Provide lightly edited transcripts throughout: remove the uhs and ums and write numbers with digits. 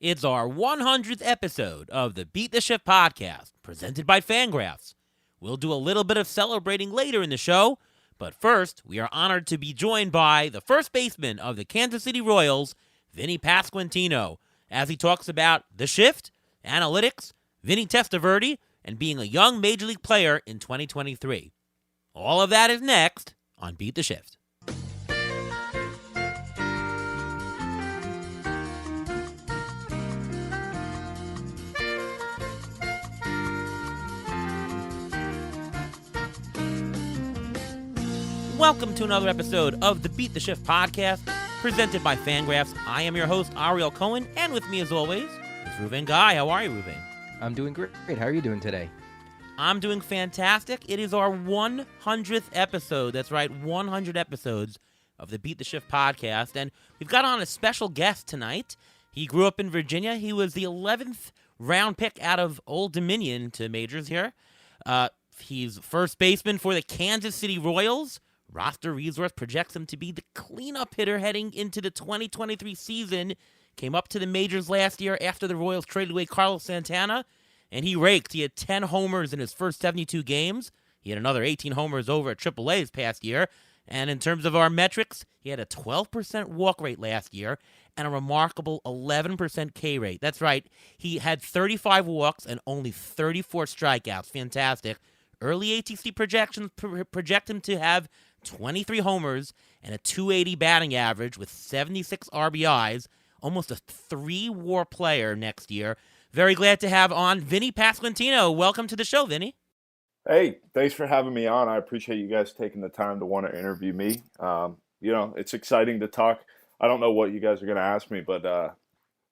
It's our 100th episode of the Beat the Shift podcast, presented by Fangraphs. We'll do a little bit of celebrating later in the show, but first, we are honored to be joined by the first baseman of the Kansas City Royals, Vinnie Pasquantino, as he talks about the shift, analytics, Vinny Testaverde, and being a young Major League player in 2023. All of that is next on Beat the Shift. Welcome to another episode of the Beat the Shift podcast, presented by Fangraphs. I am your host, Ariel Cohen, and with me as always is Ruven Guy. How are you, Ruven? I'm doing great. How are you doing today? I'm doing fantastic. It is our 100th episode. That's right, 100 episodes of the Beat the Shift podcast, and we've got on a special guest tonight. He grew up in Virginia. He was the 11th round pick out of Old Dominion to majors here. He's first baseman for the Kansas City Royals. Roster Resource projects him to be the cleanup hitter heading into the 2023 season. Came up to the majors last year after the Royals traded away Carlos Santana, and he raked. He had 10 homers in his first 72 games. He had another 18 homers over at AAA this past year. And in terms of our metrics, he had a 12% walk rate last year and a remarkable 11% K rate. That's right. He had 35 walks and only 34 strikeouts. Fantastic. Early ATC projections project him to have 23 homers and a 280 batting average with 76 RBIs, almost a 3-WAR player next year. Very glad to have on Vinnie Pasquantino. Welcome to the show, Vinnie. Hey, thanks for having me on. I appreciate you guys taking the time to want to interview me. It's exciting to talk. I don't know what you guys are going to ask me, but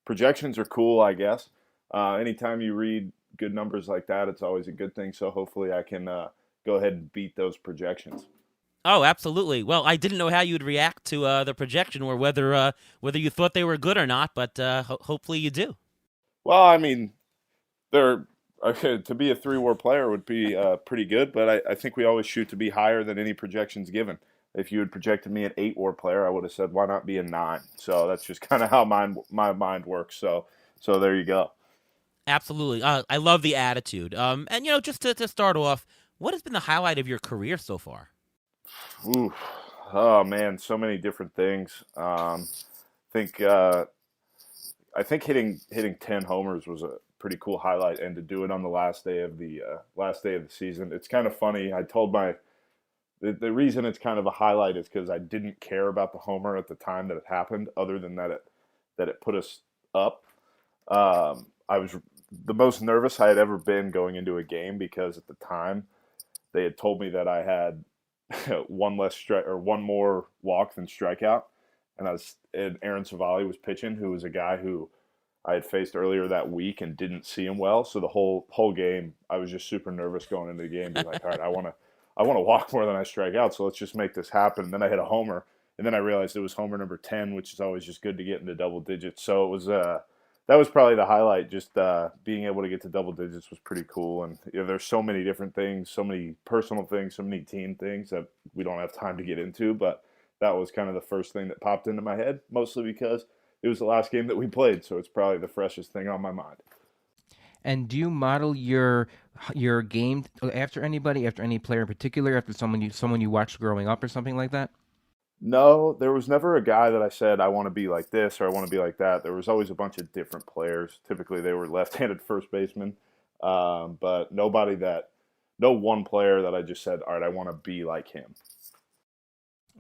projections are cool, I guess. Anytime you read good numbers like that, it's always a good thing. So hopefully I can go ahead and beat those projections. Oh, absolutely. Well, I didn't know how you would react to the projection or whether you thought they were good or not, but hopefully you do. Well, I mean, to be a 3-WAR player would be pretty good, but I think we always shoot to be higher than any projections given. If you had projected me an 8-WAR player, I would have said, why not be a 9? So that's just kind of how my mind works. So there you go. Absolutely. I love the attitude. And, just to start off, what has been the highlight of your career so far? Ooh, oh man, so many different things. I think hitting 10 homers was a pretty cool highlight, and to do it on the last day of the season. It's kind of funny. I told the reason it's kind of a highlight is because I didn't care about the homer at the time that it happened, other than that it put us up. I was the most nervous I had ever been going into a game, because at the time they had told me that I had one more walk than strikeout, and Aaron Savali was pitching, who was a guy who I had faced earlier that week and didn't see him well. So the whole game, I was just super nervous going into the game, being like, all right, I want to walk more than I strike out, so let's just make this happen. And then I hit a homer, and then I realized it was homer number 10, which is always just good to get into double digits. So it was that was probably the highlight. Just being able to get to double digits was pretty cool. And there's so many different things, so many personal things, so many team things that we don't have time to get into. But that was kind of the first thing that popped into my head, mostly because it was the last game that we played. So it's probably the freshest thing on my mind. And do you model your game after anybody, after any player in particular, after someone you watched growing up or something like that? No, there was never a guy that I said, I want to be like this or I want to be like that. There was always a bunch of different players. Typically, they were left-handed first basemen, but no one player that I just said, all right, I want to be like him.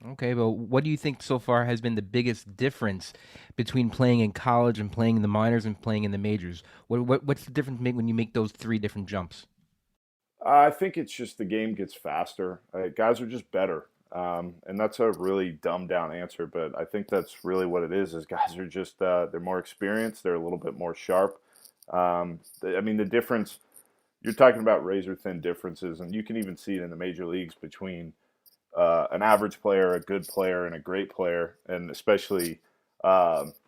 Okay, well, what do you think so far has been the biggest difference between playing in college and playing in the minors and playing in the majors? What's the difference when you make those 3 different jumps? I think it's just the game gets faster. Guys are just better. And that's a really dumbed down answer, but I think that's really what it is guys are just, they're more experienced. They're a little bit more sharp. The difference, you're talking about razor thin differences, and you can even see it in the major leagues between an average player, a good player, and a great player. And especially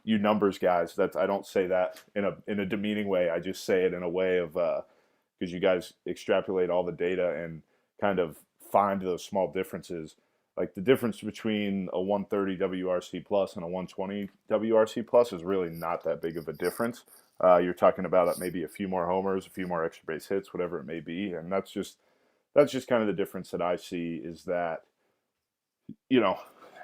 you numbers guys, I don't say that in a demeaning way. I just say it in a way of, because you guys extrapolate all the data and kind of find those small differences. like the difference between a 130 WRC plus and a 120 WRC plus is really not that big of a difference. You're talking about maybe a few more homers, a few more extra base hits, whatever it may be, and that's just kind of the difference that I see is that,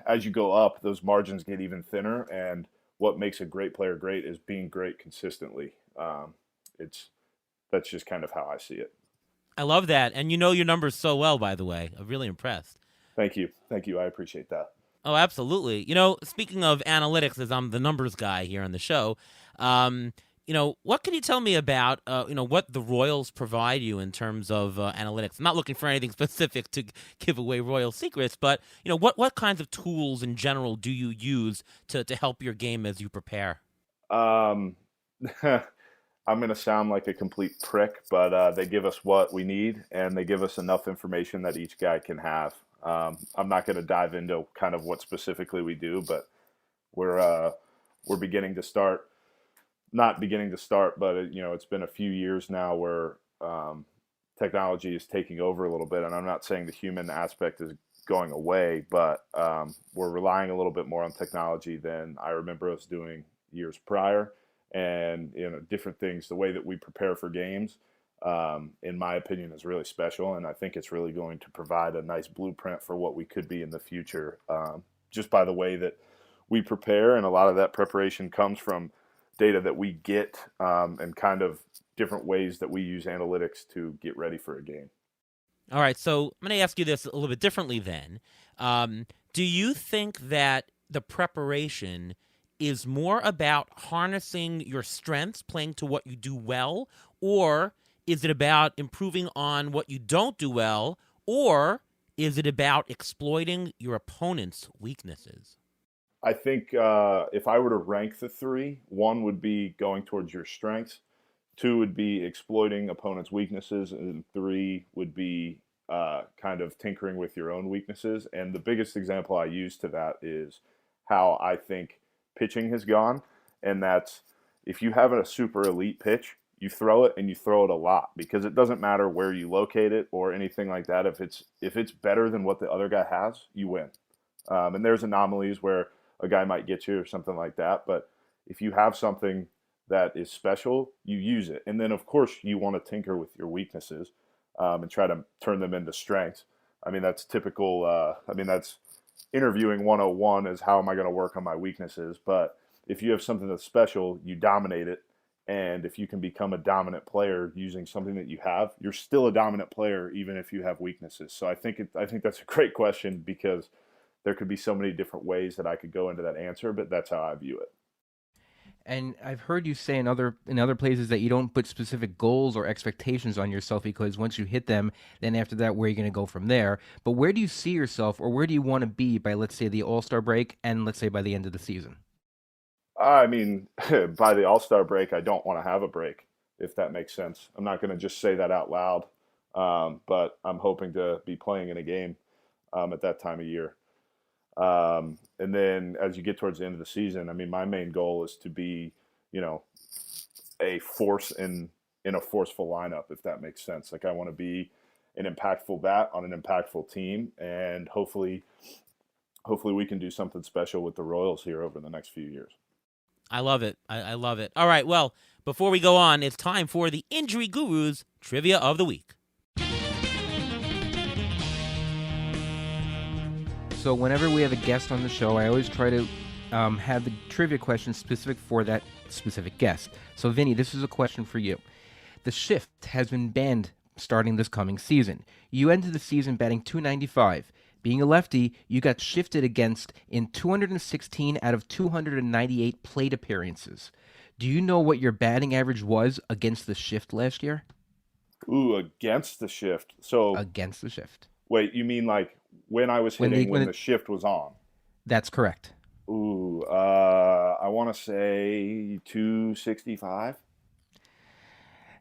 as you go up, those margins get even thinner, and what makes a great player great is being great consistently. That's just kind of how I see it. I love that. And you know your numbers so well, by the way. I'm really impressed. Thank you. I appreciate that. Oh, absolutely. Speaking of analytics, as I'm the numbers guy here on the show, what can you tell me about, what the Royals provide you in terms of analytics? I'm not looking for anything specific to give away Royal secrets, but, what kinds of tools in general do you use to help your game as you prepare? I'm going to sound like a complete prick, but they give us what we need, and they give us enough information that each guy can have. I'm not going to dive into kind of what specifically we do, but we're beginning to start. Not beginning to start, but it's been a few years now where technology is taking over a little bit, and I'm not saying the human aspect is going away, but we're relying a little bit more on technology than I remember us doing years prior. And different things, the way that we prepare for games, in my opinion, is really special, and I think it's really going to provide a nice blueprint for what we could be in the future, just by the way that we prepare. And a lot of that preparation comes from data that we get, and kind of different ways that we use analytics to get ready for a game. All right, so I'm going to ask you this a little bit differently then. Do you think that the preparation is more about harnessing your strengths, playing to what you do well, or is it about improving on what you don't do well, or is it about exploiting your opponent's weaknesses? I think if I were to rank the three, one would be going towards your strengths, two would be exploiting opponents' weaknesses, and three would be kind of tinkering with your own weaknesses. And the biggest example I use to that is how I think pitching has gone, and that's if you have a super elite pitch, you throw it, and you throw it a lot, because it doesn't matter where you locate it or anything like that. If it's better than what the other guy has, you win. And there's anomalies where a guy might get you or something like that, but if you have something that is special, you use it. And then of course you want to tinker with your weaknesses, and try to turn them into strengths. I mean, that's typical. That's interviewing 101, is how am I going to work on my weaknesses? But if you have something that's special, you dominate it. And if you can become a dominant player using something that you have, you're still a dominant player, even if you have weaknesses. So I think that's a great question, because there could be so many different ways that I could go into that answer, but that's how I view it. And I've heard you say in other places that you don't put specific goals or expectations on yourself, because once you hit them, then after that, where are you going to go from there? But where do you see yourself, or where do you want to be by, let's say, the All-Star break, and let's say by the end of the season? I mean, by the All-Star break, I don't want to have a break, if that makes sense. I'm not going to just say that out loud, but I'm hoping to be playing in a game at that time of year. And then as you get towards the end of the season, I mean, my main goal is to be, a force in a forceful lineup, if that makes sense. Like, I want to be an impactful bat on an impactful team, and hopefully we can do something special with the Royals here over the next few years. I love it. I love it. All right, well, before we go on, it's time for the Injury Guru's Trivia of the Week. So whenever we have a guest on the show, I always try to have the trivia question specific for that specific guest. So, Vinny, this is a question for you. The shift has been banned starting this coming season. You ended the season batting .295. Being a lefty, you got shifted against in 216 out of 298 plate appearances. Do you know what your batting average was against the shift last year? Ooh, against the shift. So against the shift. Wait, you mean like when I was hitting when the shift was on? That's correct. Ooh, I want to say 265.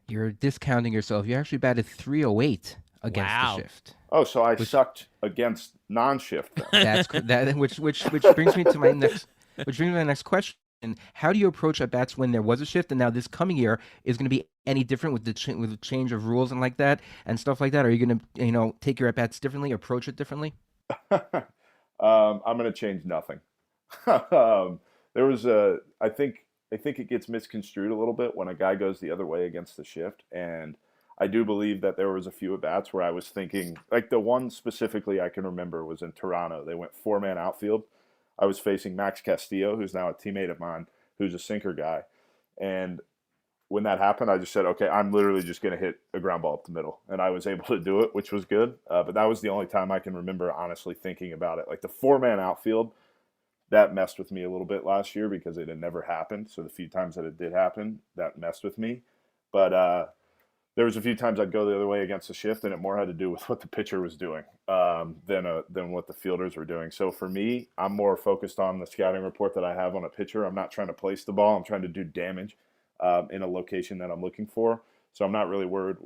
You're discounting yourself. You actually batted .308 against the shift. Oh, so I sucked against non-shift then. That's which brings me to my next question. How do you approach at bats when there was a shift, and now this coming year is going to be any different with the change of rules and like that and stuff like that? Are you going to take your at bats differently, approach it differently? I'm going to change nothing. There was I think it gets misconstrued a little bit when a guy goes the other way against the shift, and I do believe that there was a few at bats where I was thinking, like the one specifically I can remember was in Toronto. They went 4-man outfield. I was facing Max Castillo, who's now a teammate of mine, who's a sinker guy, and when that happened, I just said, okay, I'm literally just going to hit a ground ball up the middle. And I was able to do it, which was good. But that was the only time I can remember honestly thinking about it. Like the 4-man outfield, that messed with me a little bit last year because it had never happened. So the few times that it did happen, that messed with me. But there was a few times I'd go the other way against the shift, and it more had to do with what the pitcher was doing than what the fielders were doing. So for me, I'm more focused on the scouting report that I have on a pitcher. I'm not trying to place the ball. I'm trying to do damage in a location that I'm looking for. So I'm not really worried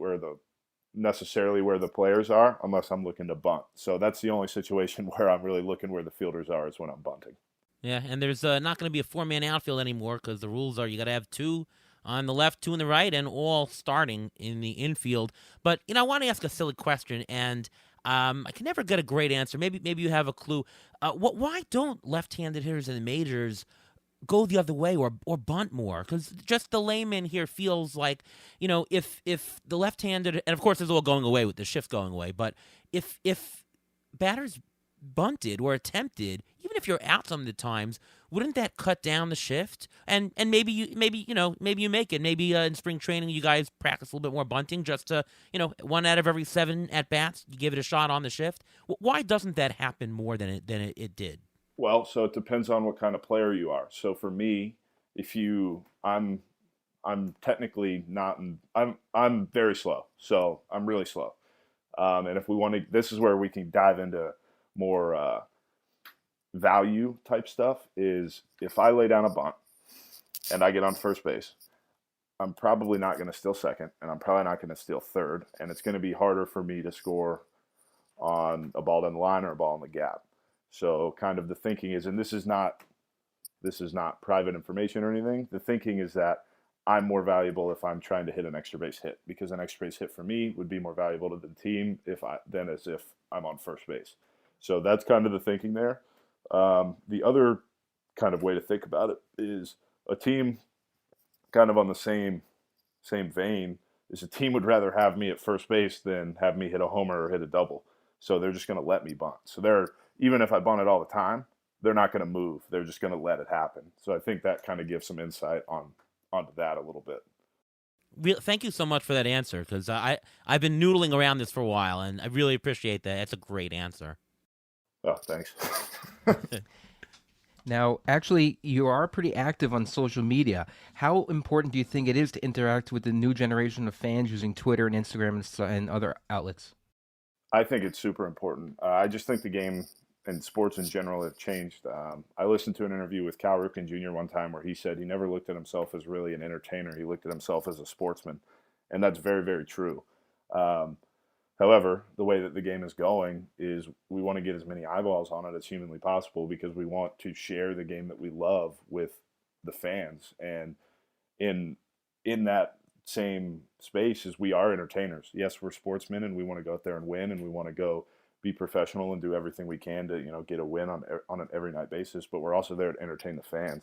necessarily where the players are unless I'm looking to bunt. So that's the only situation where I'm really looking where the fielders are is when I'm bunting. Yeah, and there's not going to be a 4-man outfield anymore because the rules are you got to have 2 on the left, 2 on the right, and all starting in the infield. But I want to ask a silly question, and I can never get a great answer. Maybe you have a clue. Why don't left-handed hitters in the majors go the other way or bunt more? Because just the layman here feels like, if the left-handed, and of course it's all going away with the shift going away, but if batters bunted or attempted, even if you're out some of the times, wouldn't that cut down the shift? And maybe you make it. Maybe in spring training you guys practice a little bit more bunting just to, 1 out of every 7 at bats, you give it a shot on the shift. Why doesn't that happen more than it did? Well, so it depends on what kind of player you are. So for me, I'm technically not, I'm very slow. So I'm really slow. And if we want to, this is where we can dive into more value type stuff is if I lay down a bunt and I get on first base, I'm probably not going to steal second and I'm probably not going to steal third. And it's going to be harder for me to score on a ball down the line or a ball in the gap. So kind of the thinking is, and this is not private information or anything. The thinking is that I'm more valuable if I'm trying to hit an extra base hit because an extra base hit for me would be more valuable to the team than as if I'm on first base. So that's kind of the thinking there. The other kind of way to think about it is a team kind of on the same vein is a team would rather have me at first base than have me hit a homer or hit a double. So they're just going to let me bunt. So even if I bunt it all the time, they're not going to move. They're just going to let it happen. So I think that kind of gives some insight onto that a little bit. Thank you so much for that answer because I've been noodling around this for a while, and I really appreciate that. That's a great answer. Oh, thanks. Now, actually, you are pretty active on social media. How important do you think it is to interact with the new generation of fans using Twitter and Instagram and other outlets? I think it's super important. I just think the game and sports in general have changed. I listened to an interview with Cal Ripken Jr. one time where he said he never looked at himself as really an entertainer. He looked at himself as a sportsman, and that's very, very true. However, the way that the game is going is we want to get as many eyeballs on it as humanly possible because we want to share the game that we love with the fans. And in that same space as we are entertainers. Yes, we're sportsmen and we want to go out there and win and we want to go be professional and do everything we can to, get a win on an every night basis, but we're also there to entertain the fans.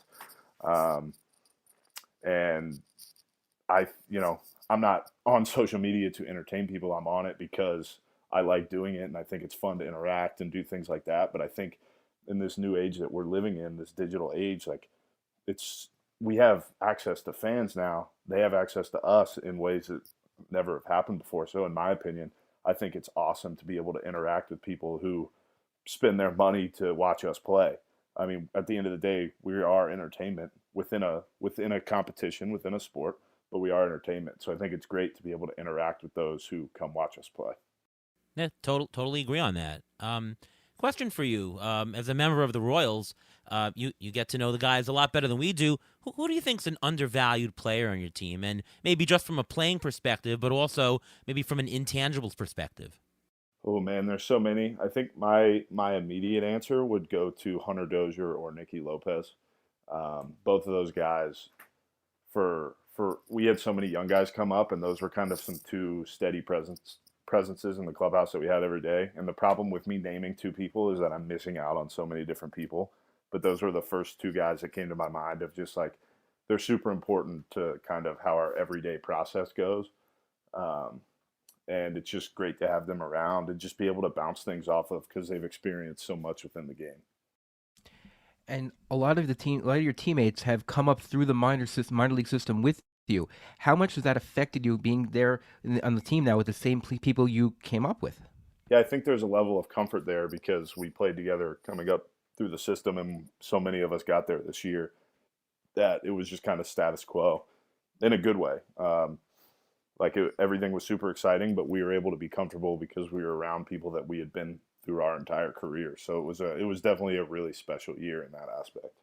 And I'm not on social media to entertain people. I'm on it because I like doing it and I think it's fun to interact and do things like that. But I think in this new age that we're living in, this digital age, we have access to fans now. They have access to us in ways that never have happened before. So in my opinion, I think it's awesome to be able to interact with people who spend their money to watch us play. I mean, at the end of the day, we are entertainment within a competition, within a sport, but we are entertainment. So I think it's great to be able to interact with those who come watch us play. Yeah, totally agree on that. Question for you. As a member of the Royals, you get to know the guys a lot better than we do. Who do you think's an undervalued player on your team? And maybe just from a playing perspective, but also maybe from an intangibles perspective. Oh, man, there's so many. I think my immediate answer would go to Hunter Dozier or Nicky Lopez. Both of those guys, we had so many young guys come up, and those were kind of some two steady presence presences in the clubhouse that we had every day. And the problem with me naming 2 people is that I'm missing out on so many different people. But those were the first 2 guys that came to my mind of just like, they're super important to kind of how our everyday process goes. And it's just great to have them around and just be able to bounce things off of because they've experienced so much within the game. And a lot of your teammates have come up through the minor league system with you. How much has that affected you being there on the team now with the same people you came up with? Yeah, I think there's a level of comfort there because we played together coming up through the system, and so many of us got there this year that it was just kind of status quo in a good way. Everything was super exciting, but we were able to be comfortable because we were around people that we had been through our entire career. So it was definitely a really special year in that aspect.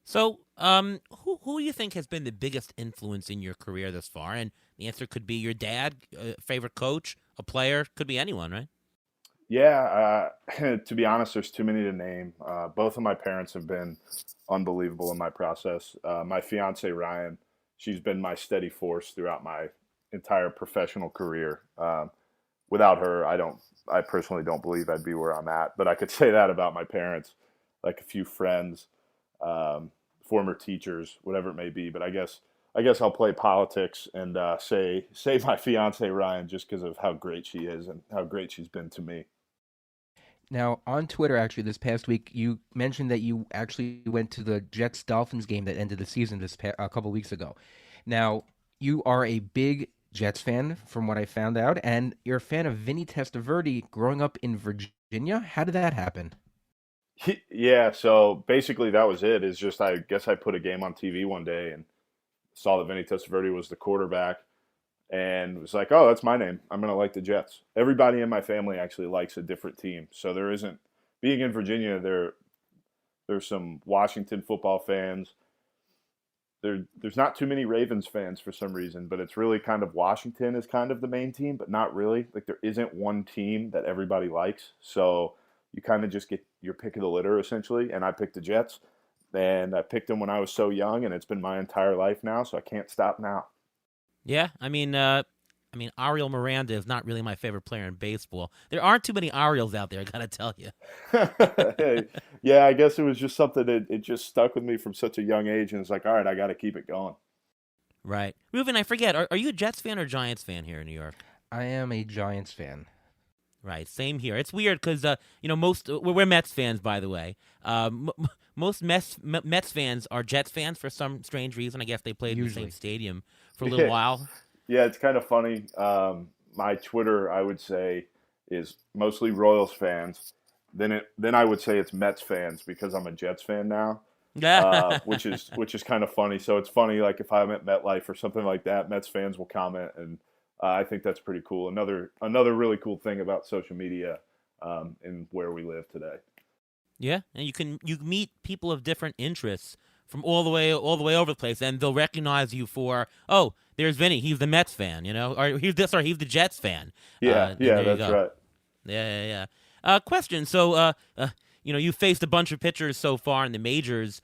So, who do you think has been the biggest influence in your career thus far? And the answer could be your dad, favorite coach, a player, could be anyone, right? Yeah, to be honest, there's too many to name. Both of my parents have been unbelievable in my process. My fiance, Ryan, she's been my steady force throughout my entire professional career. Without her, I personally don't believe I'd be where I'm at. But I could say that about my parents, like a few friends, former teachers, whatever it may be. But I guess I'll play politics and say my fiance, Ryan, just because of how great she is and how great she's been to me. Now, on Twitter, actually, this past week, you mentioned that you actually went to the Jets-Dolphins game that ended the season a couple weeks ago. Now, you are a big Jets fan, from what I found out, and you're a fan of Vinnie Testaverde growing up in Virginia. How did that happen? Yeah, so basically that was it. Is just I guess I put a game on TV one day and saw that Vinnie Testaverde was the quarterback, and was like, oh, that's my name. I'm going to like the Jets. Everybody in my family actually likes a different team. So there isn't, being in Virginia, there's some Washington football fans. There's not too many Ravens fans for some reason, but it's really kind of Washington is kind of the main team, but not really. Like there isn't one team that everybody likes. So you kind of just get your pick of the litter essentially. And I picked the Jets, and I picked them when I was so young, and it's been my entire life now. So I can't stop now. Yeah, I mean, Ariel Miranda is not really my favorite player in baseball. There aren't too many Ariels out there, I gotta tell you. Yeah, I guess it was just something that it just stuck with me from such a young age, and it's like, all right, I got to keep it going. Right. Reuven, I forget, are you a Jets fan or Giants fan here in New York? I am a Giants fan. Right, same here. It's weird because, we're Mets fans, by the way. Most Mets fans are Jets fans for some strange reason. I guess they played in the same stadium for a little while. Yeah, it's kind of funny. My Twitter, I would say, is mostly Royals fans. Then I would say it's Mets fans because I'm a Jets fan now, which is kind of funny. So it's funny, like if I'm at MetLife or something like that, Mets fans will comment, and I think that's pretty cool. Another really cool thing about social media in where we live today. Yeah, and you meet people of different interests from all the way over the place, and they'll recognize you for, oh, there's Vinny, he's the Mets fan, or he's the Jets fan. Yeah, that's right. Yeah. Question. So, you faced a bunch of pitchers so far in the majors.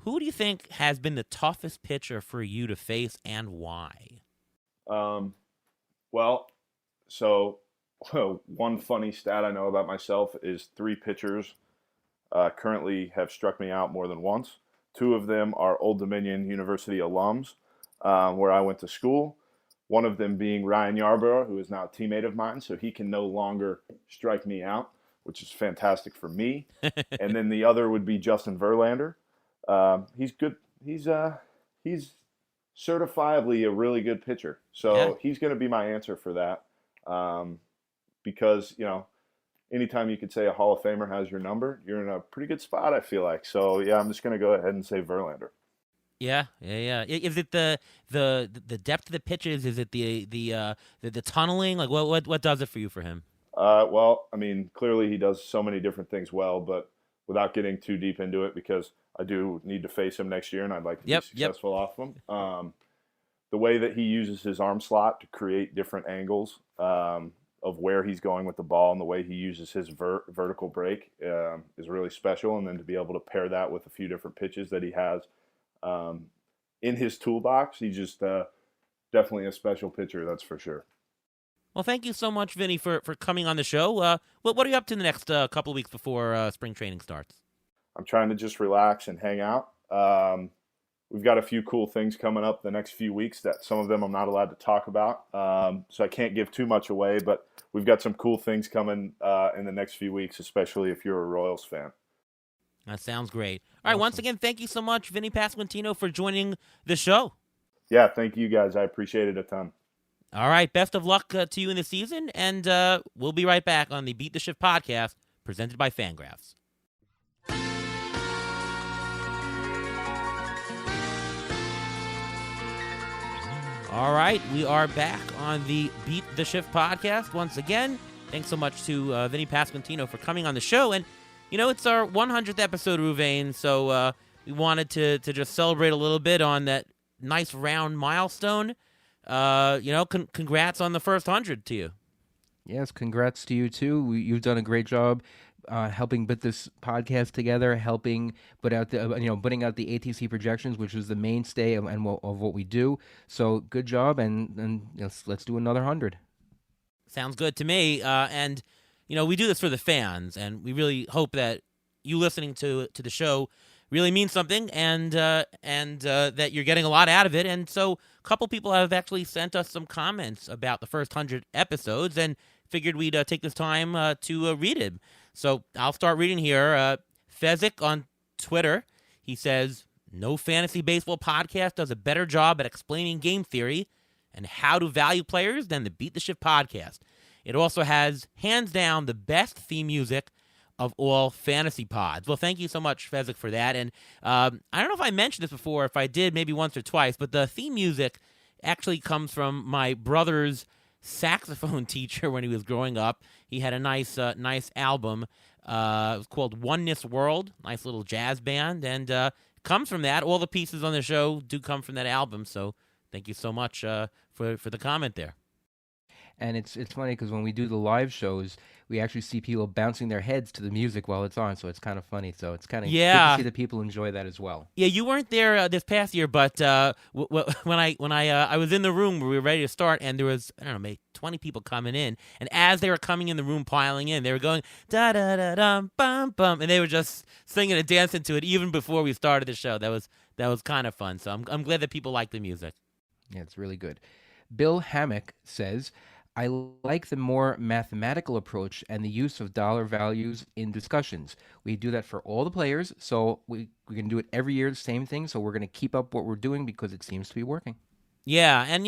Who do you think has been the toughest pitcher for you to face, and why? Well, so one funny stat I know about myself is 3 pitchers currently have struck me out more than once. 2 of them are Old Dominion University alums, where I went to school. One of them being Ryan Yarborough, who is now a teammate of mine, so he can no longer strike me out, which is fantastic for me. And then the other would be Justin Verlander. He's good. He's certifiably a really good pitcher. So he's going to be my answer for that. Because, anytime you could say a Hall of Famer has your number, you're in a pretty good spot, I feel like. So, yeah, I'm just going to go ahead and say Verlander. Yeah. Is it the depth of the pitches? Is it the tunneling? Like what does it for you for him? Well, I mean, clearly he does so many different things well, but without getting too deep into it, because I do need to face him next year, and I'd like to be successful off him. The way that he uses his arm slot to create different angles of where he's going with the ball, and the way he uses his vertical break is really special. And then to be able to pair that with a few different pitches that he has in his toolbox, he's just definitely a special pitcher, that's for sure. Well, thank you so much, Vinny, for coming on the show. What are you up to the next couple of weeks before spring training starts? I'm trying to just relax and hang out. We've got a few cool things coming up the next few weeks that some of them I'm not allowed to talk about. So I can't give too much away, but we've got some cool things coming in the next few weeks, especially if you're a Royals fan. That sounds great. All right, once again, thank you so much, Vinnie Pasquantino, for joining the show. Yeah, thank you guys. I appreciate it a ton. All right, best of luck to you in the season, and we'll be right back on the Beat the Shift podcast presented by Fangraphs. All right, we are back on the Beat the Shift podcast once again. Thanks so much to Vinnie Pasquantino for coming on the show. And, it's our 100th episode, Ruvain, so we wanted to just celebrate a little bit on that nice round milestone. Congrats on the first 100 to you. Yes, congrats to you too. You've done a great job helping put this podcast together, helping put out putting out the ATC projections, which is the mainstay of what we do. So good job, and let's do another 100. Sounds good to me. And we do this for the fans, and we really hope that you listening to the show really means something, and that you're getting a lot out of it. And so a couple people have actually sent us some comments about the first 100 episodes, and figured we'd take this time to read it. So I'll start reading here. Fezzik on Twitter, he says, "No fantasy baseball podcast does a better job at explaining game theory and how to value players than the Beat the Shift podcast. It also has, hands down, the best theme music of all fantasy pods." Well, thank you so much, Fezzik, for that. And I don't know if I mentioned this before. If I did, maybe once or twice. But the theme music actually comes from my brother's saxophone teacher when he was growing up. He had a nice album. It was called Oneness World. Nice little jazz band. And comes from that. All the pieces on the show do come from that album. So thank you so much for the comment there. And it's funny because when we do the live shows, we actually see people bouncing their heads to the music while it's on, so it's kind of funny. So it's kind of good to see that people enjoy that as well. Yeah, you weren't there this past year, but when I was in the room where we were ready to start, and there was, I don't know, maybe 20 people coming in, and as they were coming in the room, piling in, they were going da da da dum bum bum, and they were just singing and dancing to it even before we started the show. That was kind of fun. So I'm glad that people like the music. Yeah, it's really good. Bill Hammock says, "I like the more mathematical approach and the use of dollar values in discussions. We do that for all the players, so we can do it every year, the same thing, so we're going to keep up what we're doing because it seems to be working." Yeah, and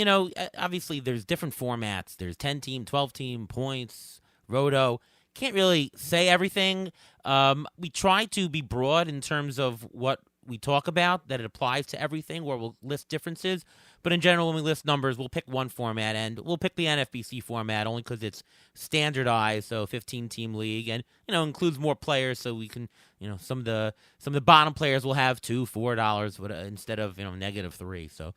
obviously there's different formats. There's 10-team, 12-team, points, roto. Can't really say everything. We try to be broad in terms of what we talk about, that it applies to everything, where we'll list differences. But in general, when we list numbers, we'll pick one format, and we'll pick the NFBC format only because it's standardized, so 15-team league, and includes more players, so we can, some of the bottom players will have $2-4 instead of -3. So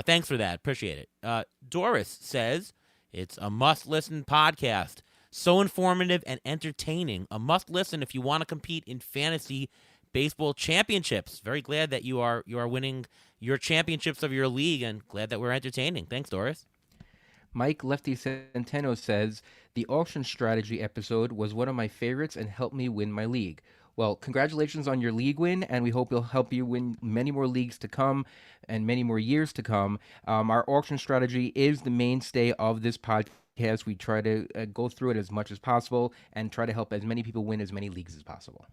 thanks for that, appreciate it. Doris says it's a must-listen podcast, so informative and entertaining. A must-listen if you want to compete in fantasy baseball championships. Very glad that you are winning your championships of your league, and glad that we're entertaining. Thanks, Doris. Mike Lefty Centeno says, "The auction strategy episode was one of my favorites and helped me win my league." Well, congratulations on your league win, and we hope it'll help you win many more leagues to come and many more years to come. Our auction strategy is the mainstay of this podcast. We try to go through it as much as possible and try to help as many people win as many leagues as possible.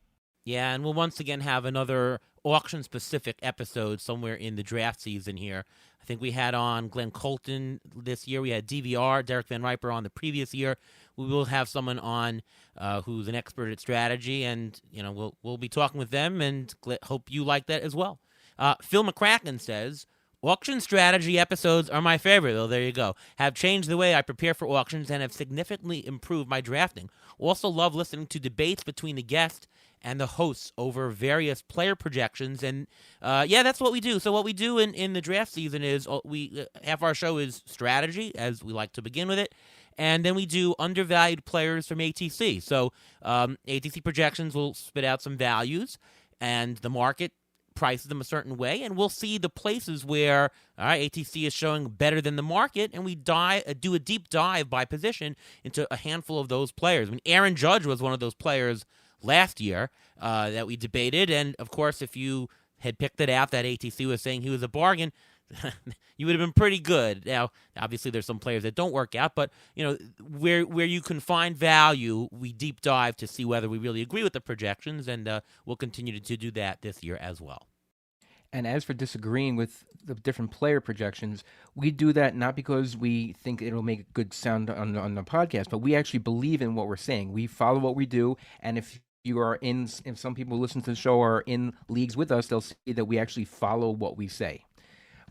Yeah, and we'll once again have another auction-specific episode somewhere in the draft season here. I think we had on Glenn Colton this year. We had DVR, Derek Van Riper, on the previous year. We will have someone on who's an expert at strategy, and we'll be talking with them, and hope you like that as well. Phil McCracken says, "Auction strategy episodes are my favorite." Well, there you go. Have changed the way I prepare for auctions and have significantly improved my drafting. Also love listening to debates between the guest and the hosts over various player projections. And that's what we do. So what we do in the draft season is half our show is strategy, as we like to begin with it. And then we do undervalued players from ATC. So ATC projections will spit out some values, and the market prices them a certain way, and we'll see the places where ATC is showing better than the market, and we do a deep dive by position into a handful of those players. I mean, Aaron Judge was one of those players last year that we debated, and of course, if you had picked it out that ATC was saying he was a bargain, you would have been pretty good. Now, obviously, there's some players that don't work out, but where you can find value, we deep dive to see whether we really agree with the projections, and we'll continue to do that this year as well. And as for disagreeing with the different player projections, we do that not because we think it'll make a good sound on the podcast, but we actually believe in what we're saying. We follow what we do, and if some people who listen to the show are in leagues with us, they'll see that we actually follow what we say.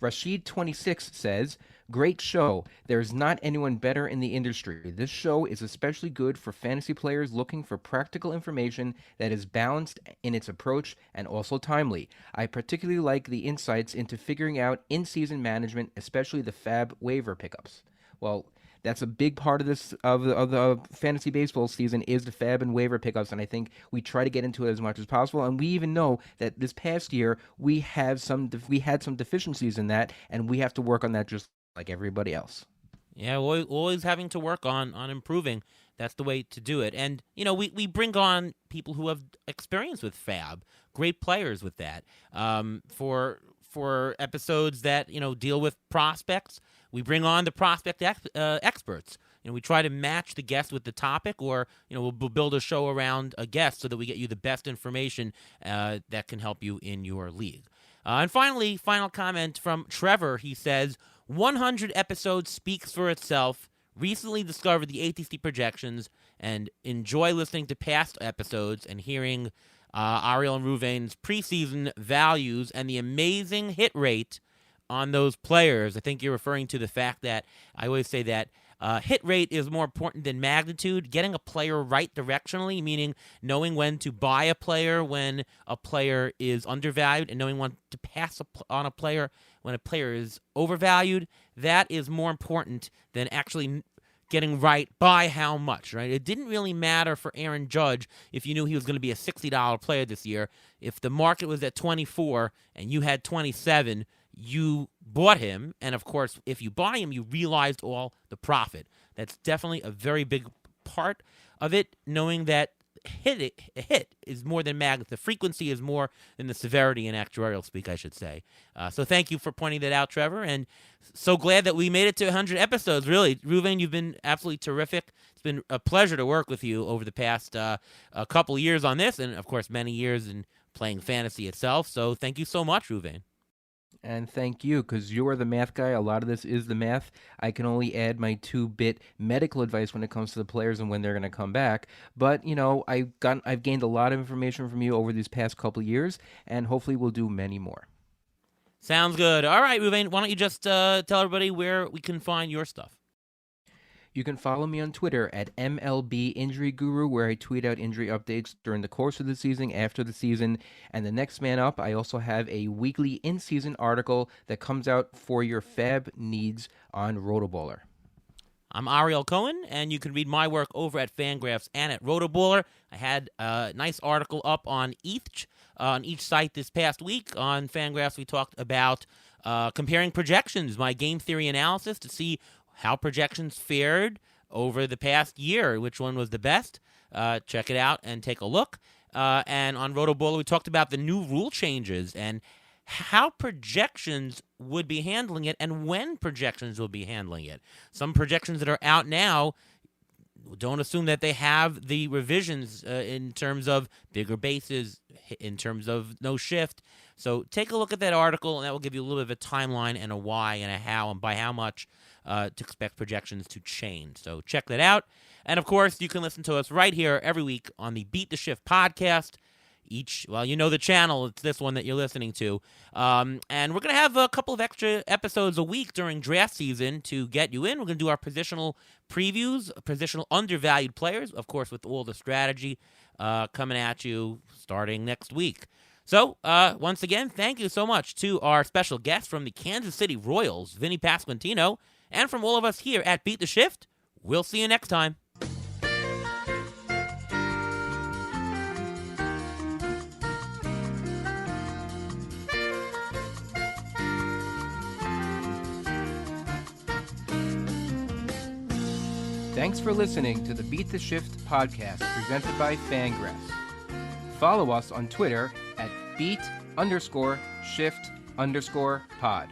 Rashid26 says, "Great show. There's not anyone better in the industry. This show is especially good for fantasy players looking for practical information that is balanced in its approach and also timely. I particularly like the insights into figuring out in-season management, especially the fab waiver pickups." Well, that's a big part of this of the fantasy baseball season is the fab and waiver pickups, and I think we try to get into it as much as possible. And we even know that this past year we had some deficiencies in that, and we have to work on that just like everybody else. Yeah, we're always having to work on improving. That's the way to do it. And, we bring on people who have experience with fab, great players with that. For episodes that, deal with prospects, we bring on the prospect experts. We try to match the guest with the topic, or, we'll build a show around a guest so that we get you the best information that can help you in your league. And finally, final comment from Trevor. He says, 100 episodes speaks for itself. Recently discovered the ATC projections and enjoy listening to past episodes and hearing Ariel and Ruvain's preseason values and the amazing hit rate on those players. I think you're referring to the fact that I always say that hit rate is more important than magnitude. Getting a player right directionally, meaning knowing when to buy a player when a player is undervalued and knowing when to pass on a player when a player is overvalued, that is more important than actually getting right by how much, right? It didn't really matter for Aaron Judge if you knew he was going to be a $60 player this year. If the market was at 24 and you had 27, you bought him, and of course, if you buy him, you realized all the profit. That's definitely a very big part of it, knowing that hit is more than magnitude. The frequency is more than the severity in actuarial speak, I should say. So thank you for pointing that out, Trevor, and so glad that we made it to 100 episodes. Really, Ruvain, you've been absolutely terrific. It's been a pleasure to work with you over the past a couple years on this, and of course, many years in playing fantasy itself. So thank you so much, Ruvain. And thank you, because you are the math guy. A lot of this is the math. I can only add my 2-bit medical advice when it comes to the players and when they're going to come back. But, I've gained a lot of information from you over these past couple of years, and hopefully we'll do many more. Sounds good. All right, Ruvain, why don't you just tell everybody where we can find your stuff? You can follow me on Twitter at MLB Injury Guru, where I tweet out injury updates during the course of the season, after the season, and the next man up. I also have a weekly in-season article that comes out for your fab needs on Rotoballer. I'm Ariel Cohen, and you can read my work over at Fangraphs and at Rotoballer. I had a nice article up on each site this past week. On Fangraphs, we talked about comparing projections, my game theory analysis to see how projections fared over the past year, which one was the best. Check it out and take a look. And on Rotoballer, we talked about the new rule changes and how projections would be handling it and when projections will be handling it. Some projections that are out now, don't assume that they have the revisions in terms of bigger bases, in terms of no shift. So take a look at that article, and that will give you a little bit of a timeline and a why and a how and by how much to expect projections to change. So check that out. And, of course, you can listen to us right here every week on the Beat the Shift podcast. The channel, it's this one that you're listening to. And we're going to have a couple of extra episodes a week during draft season to get you in. We're going to do our positional previews, positional undervalued players, of course, with all the strategy coming at you starting next week. So, once again, thank you so much to our special guest from the Kansas City Royals, Vinnie Pasquantino, and from all of us here at Beat the Shift. We'll see you next time. Thanks for listening to the Beat the Shift podcast presented by Fangraphs. Follow us on Twitter at beat_shift_pod.